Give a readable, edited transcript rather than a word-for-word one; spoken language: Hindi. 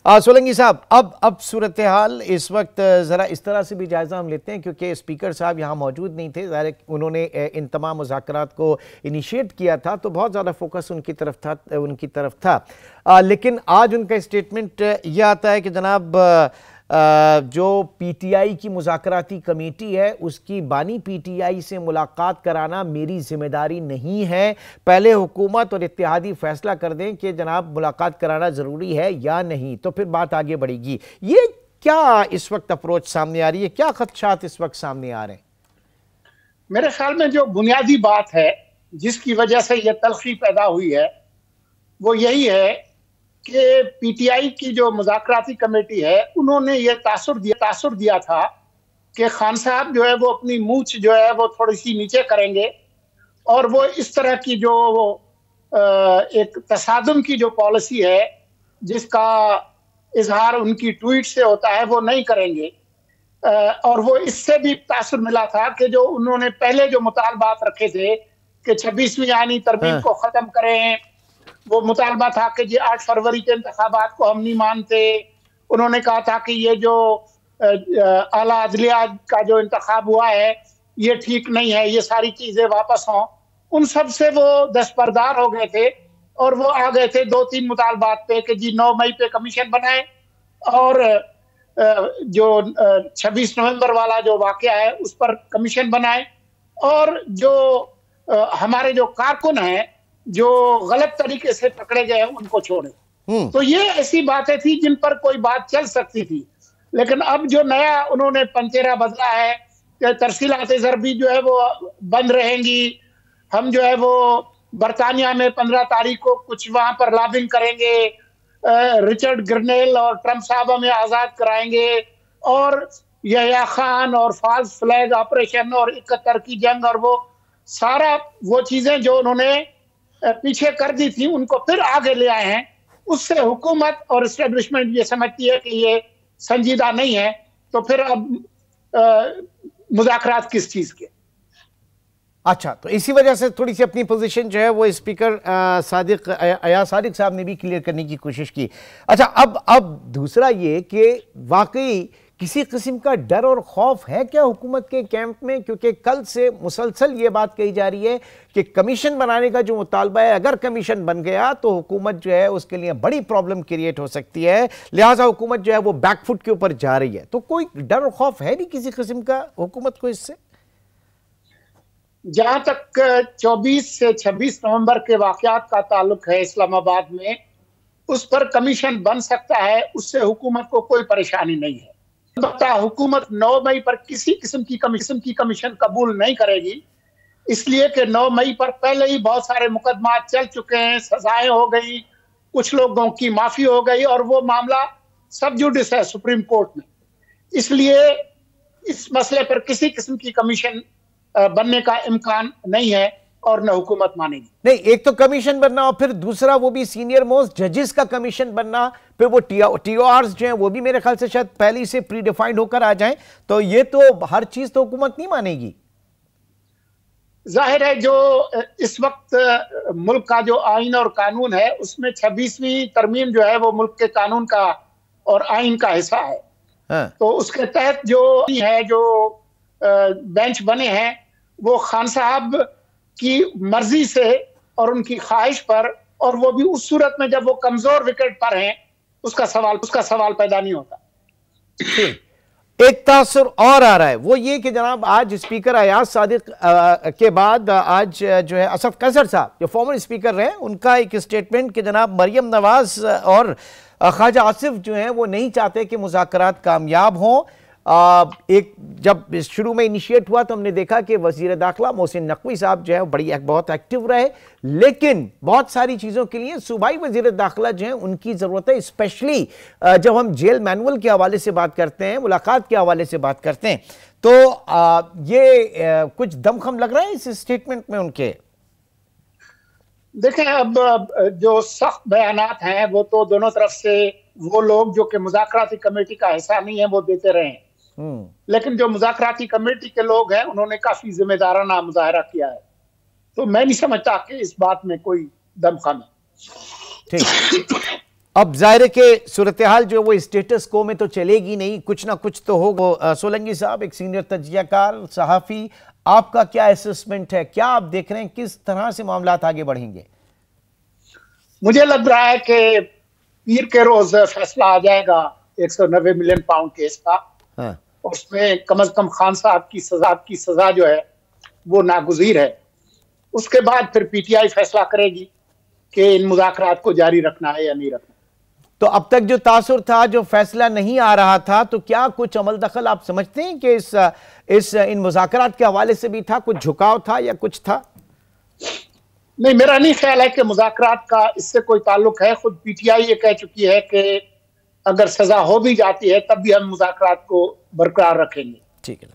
सोलंकी साहब, अब सूरत हाल इस वक्त ज़रा इस तरह से भी जायज़ा हम लेते हैं, क्योंकि स्पीकर साहब यहाँ मौजूद नहीं थे। ज़ाहिर उन्होंने इन तमाम मुज़ाकरात को इनिशिएट किया था, तो बहुत ज़्यादा फोकस उनकी तरफ था। लेकिन आज उनका स्टेटमेंट यह आता है कि जनाब जो पीटीआई की मुज़ाकराती कमेटी है उसकी बानी पीटीआई से मुलाकात कराना मेरी जिम्मेदारी नहीं है। पहले हुकूमत और इत्तेहादी फैसला कर दें कि जनाब मुलाकात कराना ज़रूरी है या नहीं, तो फिर बात आगे बढ़ेगी। ये क्या इस वक्त अप्रोच सामने आ रही है, क्या खदशात इस वक्त सामने आ रहे हैं? मेरे ख्याल में जो बुनियादी बात है जिसकी वजह से यह तल्खी पैदा हुई है वो यही है कि पीटीआई की जो मुज़ाकराती कमेटी है उन्होंने ये तासुर दिया था कि खान साहब जो है वो अपनी मूंछ जो है वो थोड़ी सी नीचे करेंगे और वो इस तरह की जो एक तसादुम की जो पॉलिसी है जिसका इजहार उनकी ट्वीट से होता है वो नहीं करेंगे। और वो इससे भी तासुर मिला था कि जो उन्होंने पहले जो मुतालबात रखे थे कि 26वीं आईनी तरमीम को खत्म करें, वो मुतालबा था कि जी 8 फरवरी के इंतखाबात को हम नहीं मानते। उन्होंने कहा था कि ये जो आला अदलिया का जो इंतखाब हुआ है ये ठीक नहीं है, ये सारी चीजें वापस हों। उन सब से वो दस्तबरदार हो गए थे और वो आ गए थे 2-3 मुतालबात पे कि जी 9 मई पे कमीशन बनाए और जो 26 नवंबर वाला जो वाकया है उस पर कमीशन बनाए और जो हमारे जो कारकुन हैं जो गलत तरीके से पकड़े गए उनको छोड़े। तो ये ऐसी बातें थी जिन पर कोई बात चल सकती थी। लेकिन अब जो नया उन्होंने पंचेरा बदला है कि तरसीलात ज़रबी जो है वो बंद रहेंगी, हम जो है वो बरतानिया में 15 तारीख को कुछ वहां पर लॉबिंग करेंगे, रिचर्ड ग्रनेल और ट्रंप साहब हमें आजाद कराएंगे और यहया खान और फॉल्स फ्लैग ऑपरेशन और 71 की जंग और वो सारा वो चीजें जो उन्होंने पीछे कर दी थी उनको फिर आगे ले आए हैं। उससे हुकूमत और एस्टेब्लिशमेंट ये समझती है कि ये संजीदा नहीं है, तो फिर अब मुज़ाकरात किस चीज के। अच्छा, तो इसी वजह से थोड़ी सी अपनी पोजीशन जो है वो स्पीकर अयाज सादिक साहब ने भी क्लियर करने की कोशिश की। अच्छा, अब दूसरा ये कि वाकई किसी किस्म का डर और खौफ है क्या हुकूमत के कैंप में, क्योंकि कल से मुसलसल ये बात कही जा रही है कि कमीशन बनाने का जो मुतालबा है, अगर कमीशन बन गया तो हुकूमत जो है उसके लिए बड़ी प्रॉब्लम क्रिएट हो सकती है, लिहाजा हुकूमत जो है वो बैकफुट के ऊपर जा रही है। तो कोई डर और खौफ है नहीं किसी किस्म का हुकूमत को इससे? जहां तक 24 से 26 नवंबर के वाकयात का ताल्लुक है इस्लामाबाद में, उस पर कमीशन बन सकता है, उससे हुकूमत को कोई परेशानी नहीं है। हुकूमत 9 मई पर किसी किस्म की कमीशन कबूल नहीं करेगी, इसलिए कि 9 मई पर पहले ही बहुत सारे मुकदमा चल चुके हैं, सजाएं हो गई, कुछ लोगों की माफी हो गई और वो मामला सब जुडिस है सुप्रीम कोर्ट में। इसलिए इस मसले पर किसी किस्म की कमीशन बनने का इम्कान नहीं है और न हुकूमत मानेगी। नहीं, एक तो कमीशन बनना और फिर दूसरा वो भी सीनियर मोस्ट जजेस का कमीशन बनना, फिर वो टीओआरस जो हैं वो भी मेरे ख्याल से शायद पहले से प्री डिफाइंड होकर आ जाएं, तो ये तो हर चीज तो हुकूमत नहीं मानेगी। जाहिर है जो इस वक्त मुल्क का जो आइन और कानून है उसमें 26वीं तरमीम जो है वो मुल्क के कानून का और आइन का हिस्सा है। हाँ। तो उसके तहत जो है जो बेंच बने हैं वो खान साहब की मर्जी से और उनकी ख्वाहिश पर, और वो भी उस सूरत में जब वो कमजोर विकेट पर हैं, उसका सवाल पैदा नहीं होता। एक तासुर और आ रहा है, वो ये कि जनाब आज स्पीकर अयाज सादिक के बाद आज जो है असद कैसर साहब जो फॉर्मर स्पीकर रहे, उनका एक स्टेटमेंट कि जनाब मरियम नवाज और ख्वाजा आसिफ जो हैं वो नहीं चाहते कि मुज़ाकरात कामयाब हों। एक जब शुरू में इनिशिएट हुआ तो हमने देखा कि वज़ीर दाखिला मोहसिन नकवी साहब जो है बहुत एक्टिव रहे, लेकिन बहुत सारी चीज़ों के लिए सूबाई वज़ीर दाखिला जो है उनकी ज़रूरत है, स्पेशली जब हम जेल मैनुअल के हवाले से बात करते हैं, मुलाकात के हवाले से बात करते हैं, तो ये कुछ दमखम लग रहा है इस स्टेटमेंट में उनके। देखें, अब जो सख्त बयानात हैं वो तो दोनों तरफ से वो लोग जो कि मुज़ाकराती कमेटी का हिस्सा नहीं है वो देते रहे हैं, लेकिन जो मुज़ाकराती कमेटी के लोग हैं उन्होंने काफी जिम्मेदाराना मुजाहरा किया है, तो मैं नहीं समझता कि इस बात में कोई दमखम है। ठीक। अब जाहिर है कि सूरत हाल जो वो स्टेटस को में तो चलेगी नहीं, कुछ ना कुछ तो होगा। सोलंकी साहब, एक सीनियर तज्जियाकार सहाफ़ी, आपका क्या असेसमेंट है, क्या आप देख रहे हैं, किस तरह से मामला आगे बढ़ेंगे? मुझे लग रहा है कि पीर के रोज फैसला आ जाएगा 190 मिलियन पाउंड केस का। हाँ। उसमें कम से कम खान साहब की सजा जो है वो नागुज़ीर है। उसके बाद फिर पीटीआई फैसला करेगी कि इन मुज़ाकरात को जारी रखना है या नहीं रखना। तो अब तक जो तासुर था, जो फैसला नहीं आ रहा था, तो क्या कुछ अमल दखल आप समझते हैं कि इन मुज़ाकरात के हवाले से भी था, कुछ झुकाव था या कुछ था? नहीं, मेरा नहीं ख्याल है कि मुज़ाकरात का इससे कोई ताल्लुक है। खुद पीटीआई ये कह चुकी है कि अगर सजा हो भी जाती है तब भी हम मुज़ाकरात को बरकरार रखेंगे। ठीक है।